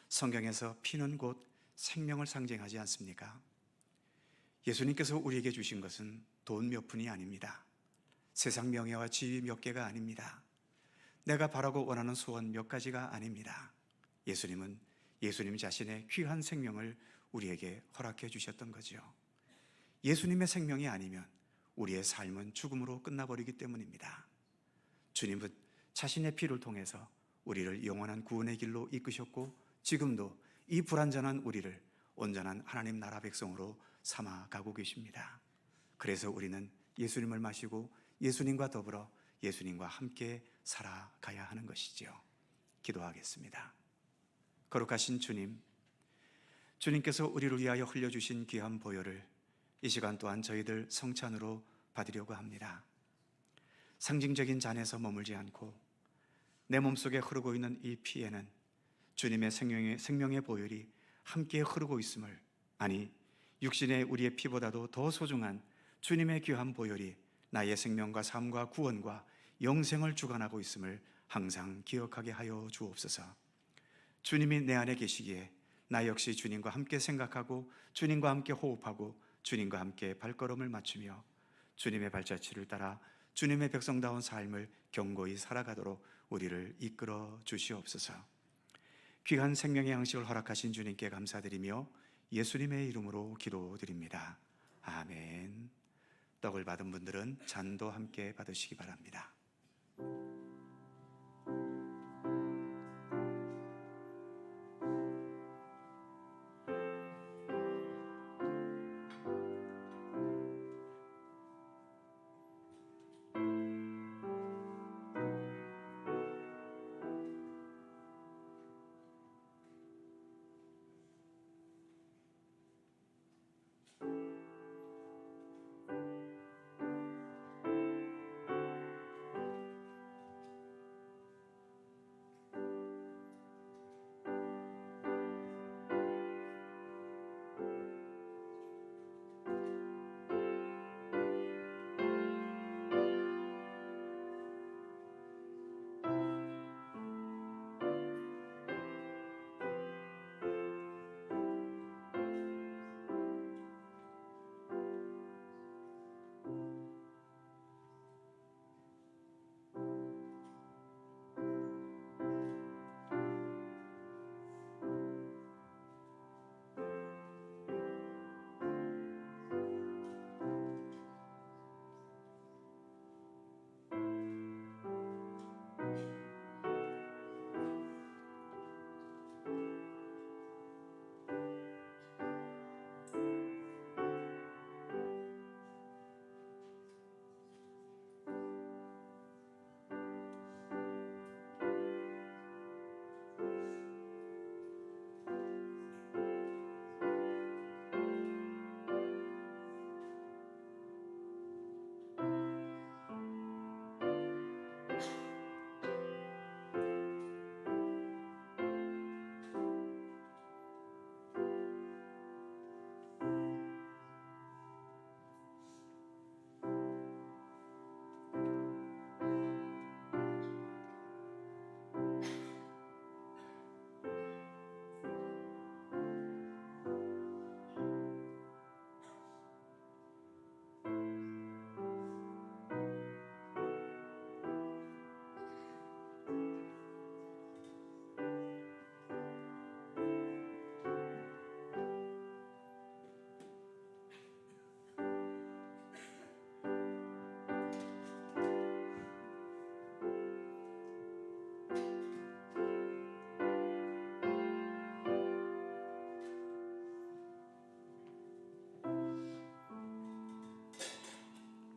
A: 성경에서 피는 곧 생명을 상징하지 않습니까? 예수님께서 우리에게 주신 것은 돈 몇 푼이 아닙니다. 세상 명예와 지위 몇 개가 아닙니다. 내가 바라고 원하는 소원 몇 가지가 아닙니다. 예수님은 예수님 자신의 귀한 생명을 우리에게 허락해 주셨던 거죠. 예수님의 생명이 아니면 우리의 삶은 죽음으로 끝나버리기 때문입니다. 주님은 자신의 피를 통해서 우리를 영원한 구원의 길로 이끄셨고 지금도 이 불완전한 우리를 온전한 하나님 나라 백성으로 삼아 가고 계십니다. 그래서 우리는 예수님을 마시고 예수님과 더불어 예수님과 함께 살아가야 하는 것이지요. 기도하겠습니다. 거룩하신 주님, 주님께서 우리를 위하여 흘려주신 귀한 보혈을 이 시간 또한 저희들 성찬으로 받으려고 합니다. 상징적인 잔에서 머물지 않고 내 몸속에 흐르고 있는 이 피에는 주님의 생명의 보혈이 함께 흐르고 있음을, 아니 육신의 우리의 피보다도 더 소중한 주님의 귀한 보혈이 나의 생명과 삶과 구원과 영생을 주관하고 있음을 항상 기억하게 하여 주옵소서. 주님이 내 안에 계시기에 나 역시 주님과 함께 생각하고 주님과 함께 호흡하고 주님과 함께 발걸음을 맞추며 주님의 발자취를 따라 주님의 백성다운 삶을 견고히 살아가도록 우리를 이끌어 주시옵소서. 귀한 생명의 양식을 허락하신 주님께 감사드리며 예수님의 이름으로 기도드립니다. 아멘. 떡을 받은 분들은 잔도 함께 받으시기 바랍니다.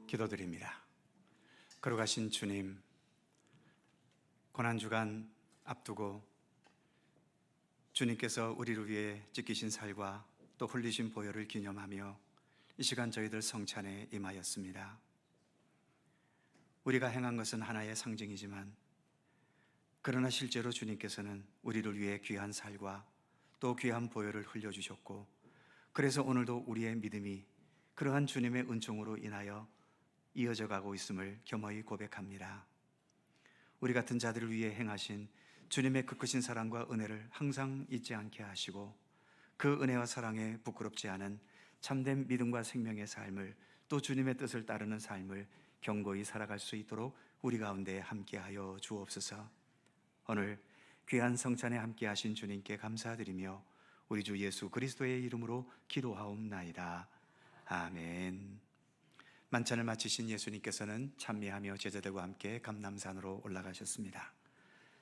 A: 기도드립니다. 거룩하신 주님, 고난주간 앞두고 주님께서 우리를 위해 찢기신 살과 또 흘리신 보혈을 기념하며 이 시간 저희들 성찬에 임하였습니다. 우리가 행한 것은 하나의 상징이지만 그러나 실제로 주님께서는 우리를 위해 귀한 살과 또 귀한 보혈을 흘려주셨고, 그래서 오늘도 우리의 믿음이 그러한 주님의 은총으로 인하여 이어져 가고 있음을 겸허히 고백합니다. 우리 같은 자들을 위해 행하신 주님의 그 크신 사랑과 은혜를 항상 잊지 않게 하시고, 그 은혜와 사랑에 부끄럽지 않은 참된 믿음과 생명의 삶을, 또 주님의 뜻을 따르는 삶을 견고히 살아갈 수 있도록 우리 가운데 함께하여 주옵소서. 오늘 귀한 성찬에 함께하신 주님께 감사드리며 우리 주 예수 그리스도의 이름으로 기도하옵나이다. 아멘. 만찬을 마치신 예수님께서는 찬미하며 제자들과 함께 감람산으로 올라가셨습니다.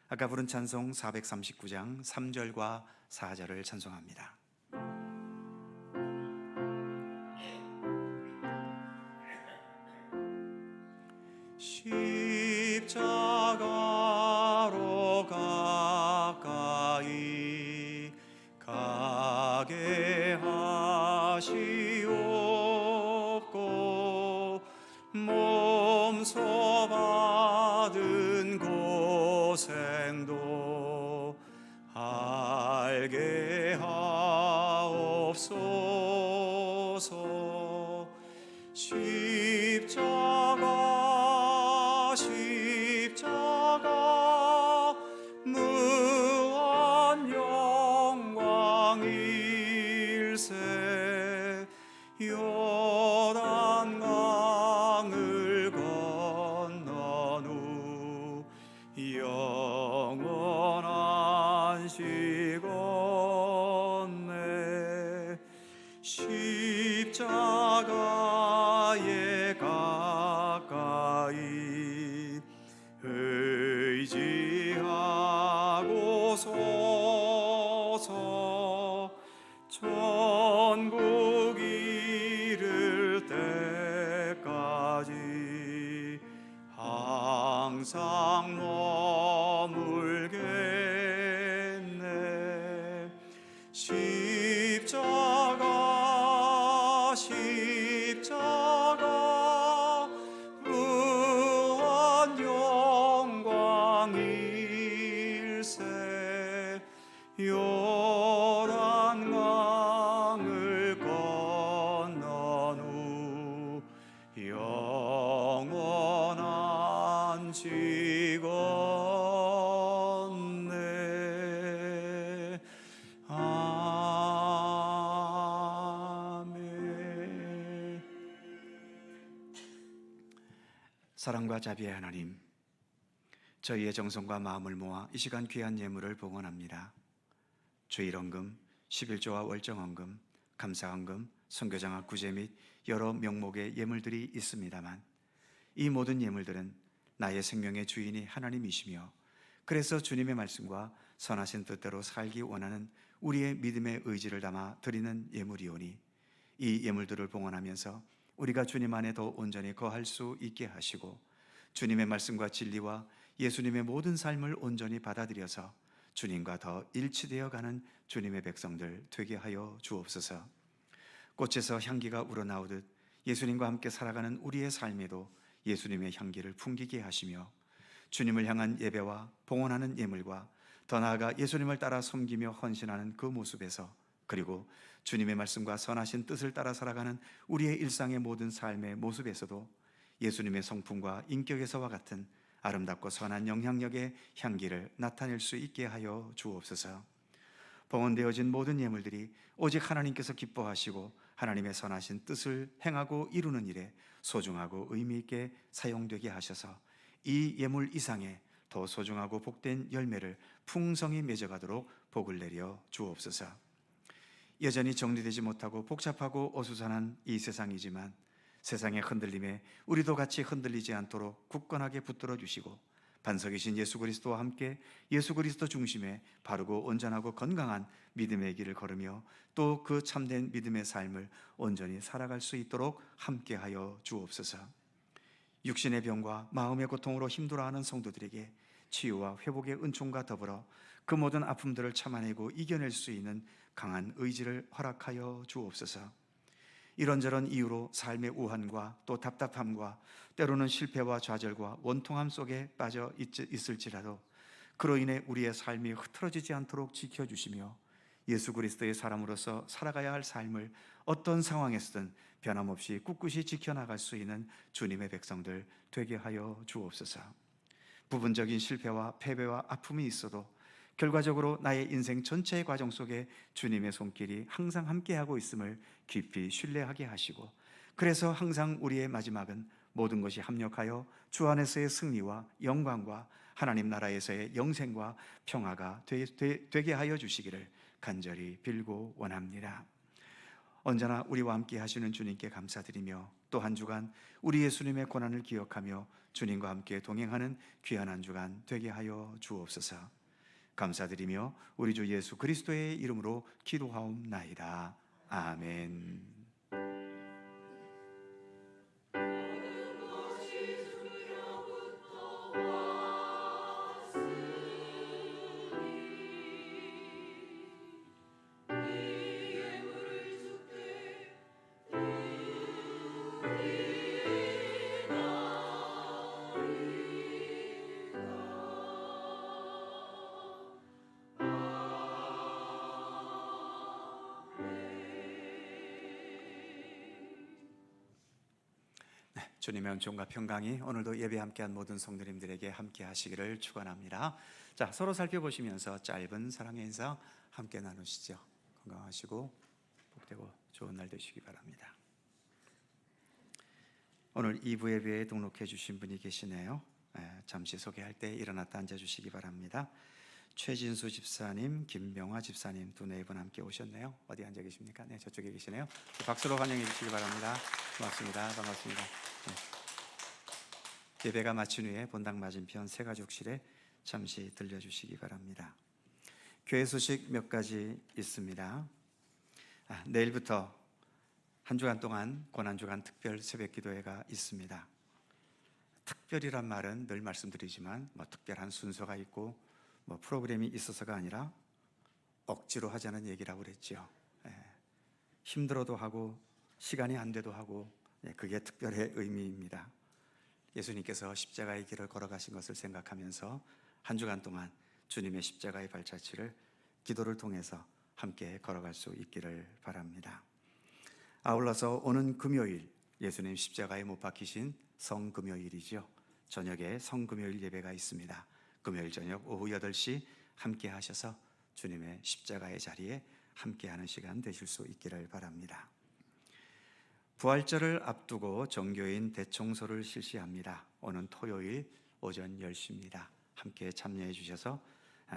A: 아까 부른 찬송 439장 3절과 4절을 찬송합니다.
B: 십자가로 가까이 가게 하시옵고 몸소 받은 고생도 알게 하옵소서. 십자가 무한 영광일세. 요단강을 건넌 후 영원한 시건네. 십자가에 가까이 의지하고 서서 천국 이를 때까지 항상 머물겠네. 십자가 무한 영광일세. 요단강을 건넌 후 영원한 시건네. 아멘.
A: 사랑과 자비의 하나님, 저희의 정성과 마음을 모아 이 시간 귀한 예물을 봉헌합니다. 주일헌금, 11조와 월정헌금, 감사헌금, 선교장학 구제 및 여러 명목의 예물들이 있습니다만, 이 모든 예물들은 나의 생명의 주인이 하나님이시며, 그래서 주님의 말씀과 선하신 뜻대로 살기 원하는 우리의 믿음의 의지를 담아 드리는 예물이오니, 이 예물들을 봉헌하면서 우리가 주님 안에 더 온전히 거할 수 있게 하시고, 주님의 말씀과 진리와 예수님의 모든 삶을 온전히 받아들여서 주님과 더 일치되어 가는 주님의 백성들 되게 하여 주옵소서. 꽃에서 향기가 우러나오듯 예수님과 함께 살아가는 우리의 삶에도 예수님의 향기를 풍기게 하시며, 주님을 향한 예배와 봉헌하는 예물과 더 나아가 예수님을 따라 섬기며 헌신하는 그 모습에서, 그리고 주님의 말씀과 선하신 뜻을 따라 살아가는 우리의 일상의 모든 삶의 모습에서도 예수님의 성품과 인격에서와 같은 아름답고 선한 영향력의 향기를 나타낼 수 있게 하여 주옵소서. 봉헌되어진 모든 예물들이 오직 하나님께서 기뻐하시고 하나님의 선하신 뜻을 행하고 이루는 일에 소중하고 의미 있게 사용되게 하셔서 이 예물 이상의 더 소중하고 복된 열매를 풍성히 맺어가도록 복을 내려 주옵소서. 여전히 정리되지 못하고 복잡하고 어수선한 이 세상이지만 세상의 흔들림에 우리도 같이 흔들리지 않도록 굳건하게 붙들어 주시고, 반석이신 예수 그리스도와 함께 예수 그리스도 중심의 바르고 온전하고 건강한 믿음의 길을 걸으며 또 그 참된 믿음의 삶을 온전히 살아갈 수 있도록 함께하여 주옵소서. 육신의 병과 마음의 고통으로 힘들어하는 성도들에게 치유와 회복의 은총과 더불어 그 모든 아픔들을 참아내고 이겨낼 수 있는 강한 의지를 허락하여 주옵소서. 이런저런 이유로 삶의 우환과 또 답답함과 때로는 실패와 좌절과 원통함 속에 빠져 있을지라도 그로 인해 우리의 삶이 흐트러지지 않도록 지켜주시며 예수 그리스도의 사람으로서 살아가야 할 삶을 어떤 상황에서든 변함없이 꿋꿋이 지켜나갈 수 있는 주님의 백성들 되게 하여 주옵소서. 부분적인 실패와 패배와 아픔이 있어도 결과적으로 나의 인생 전체의 과정 속에 주님의 손길이 항상 함께하고 있음을 깊이 신뢰하게 하시고, 그래서 항상 우리의 마지막은 모든 것이 합력하여 주 안에서의 승리와 영광과 하나님 나라에서의 영생과 평화가 되게 하여 주시기를 간절히 빌고 원합니다. 언제나 우리와 함께 하시는 주님께 감사드리며 또 한 주간 우리 예수님의 고난을 기억하며 주님과 함께 동행하는 귀한 한 주간 되게 하여 주옵소서. 감사드리며 우리 주 예수 그리스도의 이름으로 기도하옵나이다. 아멘. 주님의 은총과 평강이 오늘도 예배 함께한 모든 성도님들에게 함께 하시기를 축원합니다. 자, 서로 살펴보시면서 짧은 사랑의 인사 함께 나누시죠. 건강하시고 복되고 좋은 날 되시기 바랍니다. 오늘 2부 예배에 등록해 주신 분이 계시네요. 잠시 소개할 때 일어났다 앉아 주시기 바랍니다. 최진수 집사님, 김병화 집사님 두 네 분 함께 오셨네요. 어디 앉아 계십니까? 네, 저쪽에 계시네요. 박수로 환영해 주시기 바랍니다. 고맙습니다. 반갑습니다. 네. 예배가 마친 후에 본당 맞은편 새가족실에 잠시 들려주시기 바랍니다. 교회 소식 몇 가지 있습니다. 내일부터 한 주간 동안 고난주간 특별 새벽기도회가 있습니다. 특별이란 말은 늘 말씀드리지만 특별한 순서가 있고 프로그램이 있어서가 아니라 억지로 하자는 얘기라고 그랬죠. 힘들어도 하고 시간이 안 돼도 하고, 그게 특별의 의미입니다. 예수님께서 십자가의 길을 걸어가신 것을 생각하면서 한 주간 동안 주님의 십자가의 발자취를 기도를 통해서 함께 걸어갈 수 있기를 바랍니다. 아울러서 오는 금요일, 예수님 십자가에 못 박히신 성금요일이죠. 저녁에 성금요일 예배가 있습니다. 금요일 저녁 오후 8시 함께 하셔서 주님의 십자가의 자리에 함께하는 시간 되실 수 있기를 바랍니다. 부활절을 앞두고 정교인 대청소를 실시합니다. 오는 토요일 오전 10시입니다. 함께 참여해 주셔서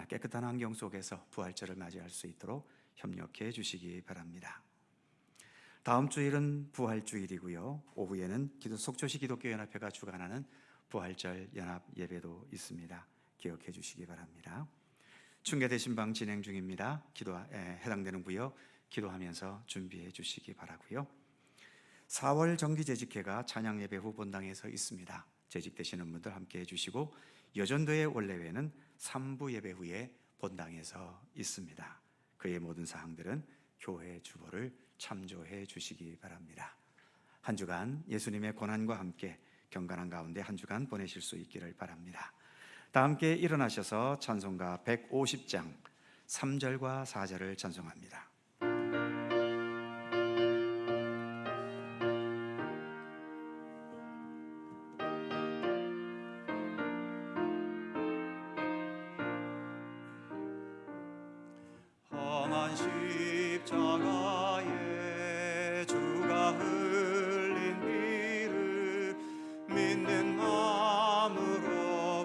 A: 깨끗한 환경 속에서 부활절을 맞이할 수 있도록 협력해 주시기 바랍니다. 다음 주일은 부활주일이고요. 오후에는 속초시 기독교연합회가 주관하는 부활절 연합 예배도 있습니다. 기억해 주시기 바랍니다. 중계되신 방 진행 중입니다. 해당되는 구역 기도하면서 준비해 주시기 바라고요. 4월 정기재직회가 찬양 예배 후 본당에서 있습니다. 재직되시는 분들 함께 해주시고, 여전도의 원래회는 3부 예배 후에 본당에서 있습니다. 그의 모든 사항들은 교회 주보를 참조해 주시기 바랍니다. 한 주간 예수님의 고난과 함께 경건한 가운데 한 주간 보내실 수 있기를 바랍니다. 다 함께 일어나셔서 찬송가 150장 3절과 4절을 찬송합니다.
B: 험한 십자가에 주가 흘린 피를 믿는 마음으로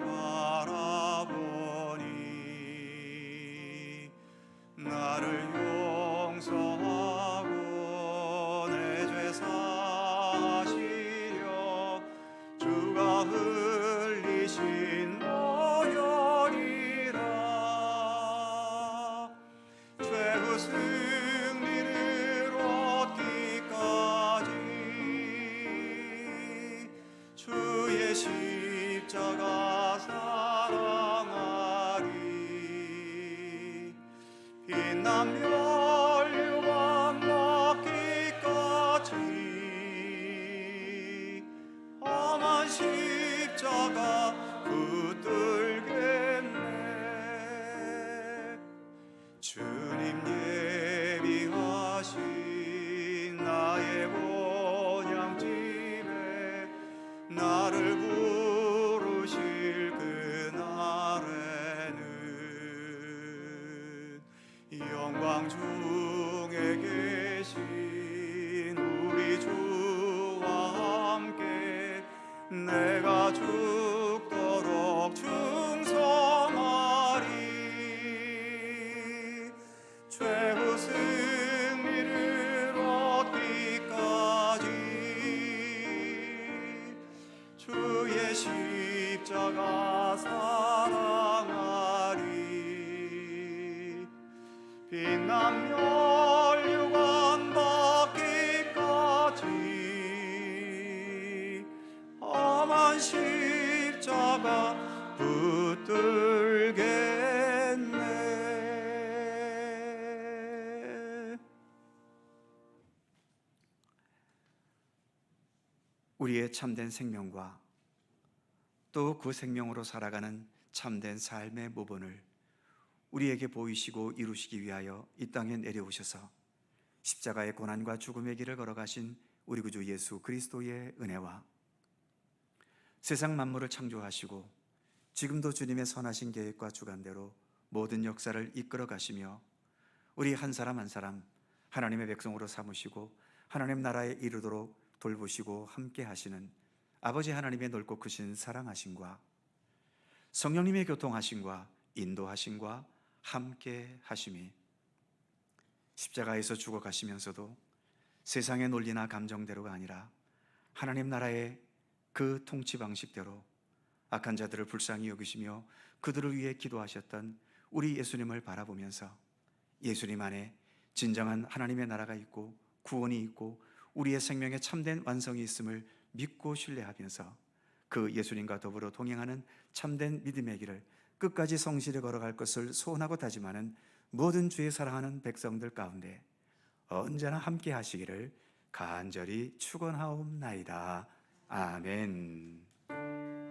B: 바라보니 나를 용서하고 내 죄 사시려 주가 흘리신 보혈이라. 죄 웃음
A: 우리의 참된 생명과 또 그 생명으로 살아가는 참된 삶의 모본을 우리에게 보이시고 이루시기 위하여 이 땅에 내려오셔서 십자가의 고난과 죽음의 길을 걸어가신 우리 구주 예수 그리스도의 은혜와 세상 만물을 창조하시고 지금도 주님의 선하신 계획과 주관대로 모든 역사를 이끌어 가시며 우리 한 사람 한 사람 하나님의 백성으로 삼으시고 하나님 나라에 이르도록 돌보시고 함께 하시는 아버지 하나님의 넓고 크신 사랑하심과 성령님의 교통하심과 인도하심과 함께 하심이 십자가에서 죽어가시면서도 세상의 논리나 감정대로가 아니라 하나님 나라의 그 통치 방식대로 악한 자들을 불쌍히 여기시며 그들을 위해 기도하셨던 우리 예수님을 바라보면서 예수님 안에 진정한 하나님의 나라가 있고 구원이 있고 우리의 생명에 참된 완성이 있음을 믿고 신뢰하면서 그 예수님과 더불어 동행하는 참된 믿음의 길을 끝까지 성실히 걸어갈 것을 소원하고 다짐하는 모든 주의 사랑하는 백성들 가운데 언제나 함께 하시기를 간절히 축원하옵나이다. 아멘.